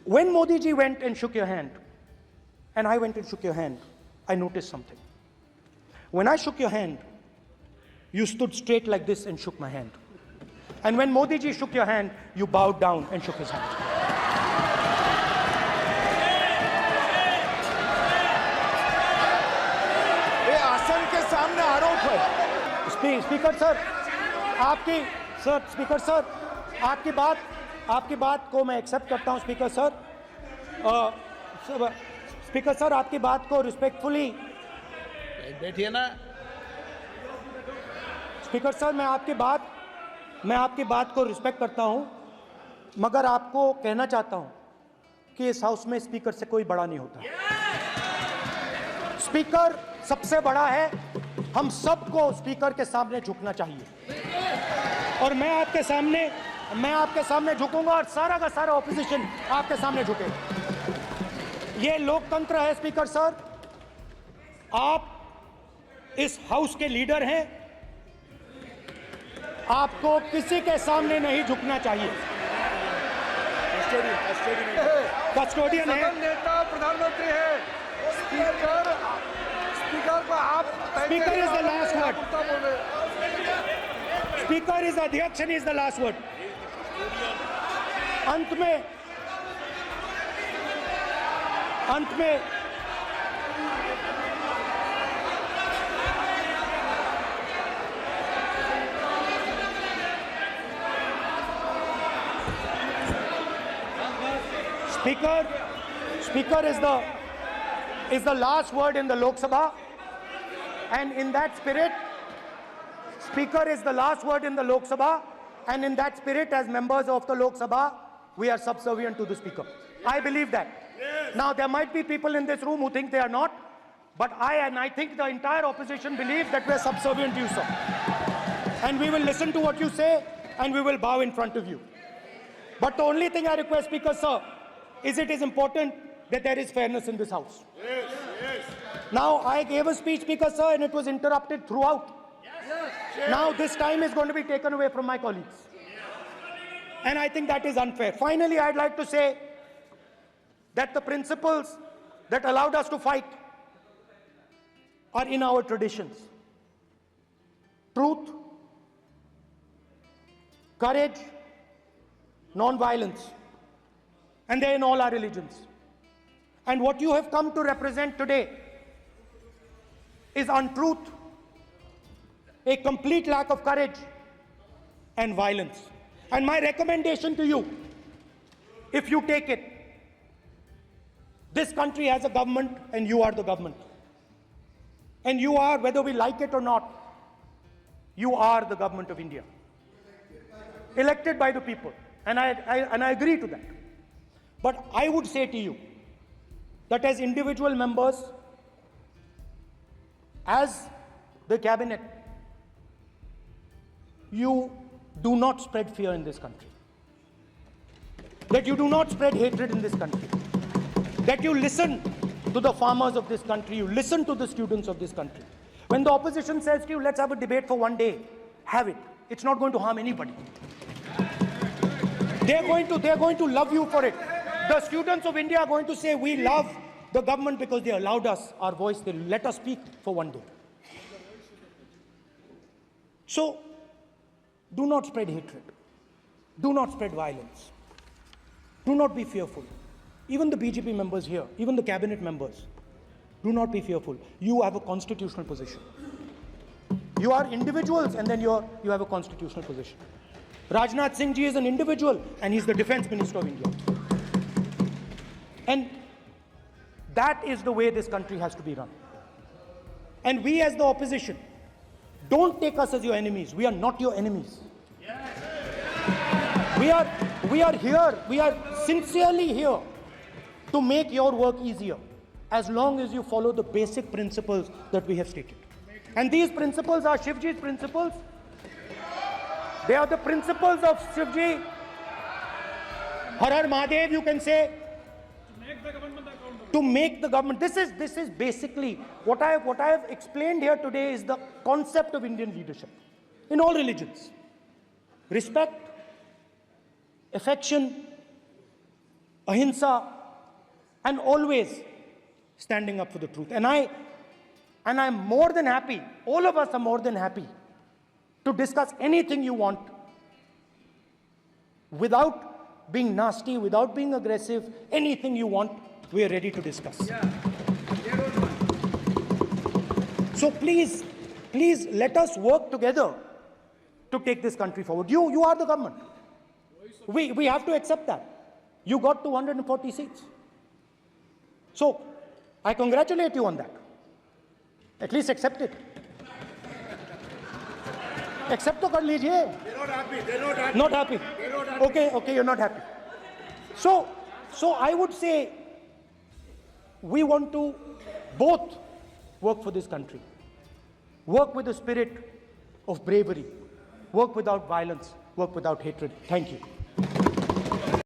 When Modi ji went and shook your hand, and I went and shook your hand, I noticed something. When I shook your hand, you stood straight like this and shook my hand. And when Modi ji shook your hand, you bowed down and shook his hand. ये आसन के सामने आरोप है। Speaker sir, आपकी बात को मैं एक्सेप्ट करता हूं, स्पीकर सर। स्पीकर सर, आपकी बात को रिस्पेक्टफुली, बैठिए ना। स्पीकर सर, मैं आपकी बात को रिस्पेक्ट करता हूं, मगर आपको कहना चाहता हूं कि इस हाउस में स्पीकर से कोई बड़ा नहीं होता। स्पीकर सबसे बड़ा है, हम सबको स्पीकर के सामने झुकना चाहिए, और मैं आपके सामने झुकूंगा, और सारा का सारा ऑपोजिशन आपके सामने झुकेगा। ये लोकतंत्र है स्पीकर सर, आप इस हाउस के लीडर हैं, आपको किसी के सामने नहीं झुकना चाहिए। कस्टोडियन है, सदन नेता प्रधानमंत्री है, स्पीकर को आप speaker is the last word, speaker is अध्यक्ष and is the last word. अंत में Speaker is the last word in the Lok Sabha, and in that spirit, Speaker is the last word in the Lok Sabha, and in that spirit, as members of the Lok Sabha, we are subservient to the Speaker. I believe that. Yes. Now, there might be people in this room who think they are not, but I think the entire opposition believes that we are subservient to you, sir. And we will listen to what you say, and we will bow in front of you. But the only thing I request, Speaker, sir, is it is important that there is fairness in this house. Yes, yes. Now, I gave a speech, Speaker, sir, and it was interrupted throughout. Yes. Now, this time is going to be taken away from my colleagues. And I think that is unfair. Finally, I'd like to say that the principles that allowed us to fight are in our traditions. Truth, courage, non-violence, and they're in all our religions. And what you have come to represent today is untruth, a complete lack of courage, and violence. And my recommendation to you, if you take it, this country has a government and you are the government. And you are, whether we like it or not, you are the government of India. Elected by the people. And I agree to that. But I would say to you that as individual members, as the cabinet, you do not spread fear in this country. That you do not spread hatred in this country. That you listen to the farmers of this country, you listen to the students of this country. When the opposition says to you, let's have a debate for one day, have it. It's not going to harm anybody. They're going to love you for it. The students of India are going to say, we love the government because they allowed us our voice, they let us speak for one day. So, do not spread hatred. Do not spread violence. Do not be fearful. Even the BJP members here, even the cabinet members, do not be fearful. You have a constitutional position. You are individuals and then you have a constitutional position. Rajnath Singh ji is an individual and he's the defense minister of India. And that is the way this country has to be run. And we as the opposition, don't take us as your enemies. We are not your enemies. We are here, we are sincerely here to make your work easier, as long as you follow the basic principles that we have stated. And these principles are Shivji's principles. They are the principles of Shivji. Har Har Mahadev, you can say. To make the government. This is basically what I have explained here today is the concept of Indian leadership in all religions. Respect, affection, ahimsa, and always standing up for the truth. And I'm more than happy, all of us are more than happy to discuss anything you want without being nasty, without being aggressive, anything you want, we are ready to discuss. So please let us work together to take this country forward. You are the government. We have to accept that. You got 240 seats. So, I congratulate you on that. At least accept it. Accept to kar lijiye. They're not happy. They're not happy. Not happy. They're not happy. Okay, you're not happy. So I would say we want to both work for this country. Work with the spirit of bravery. Work without violence. Work without hatred. Thank you.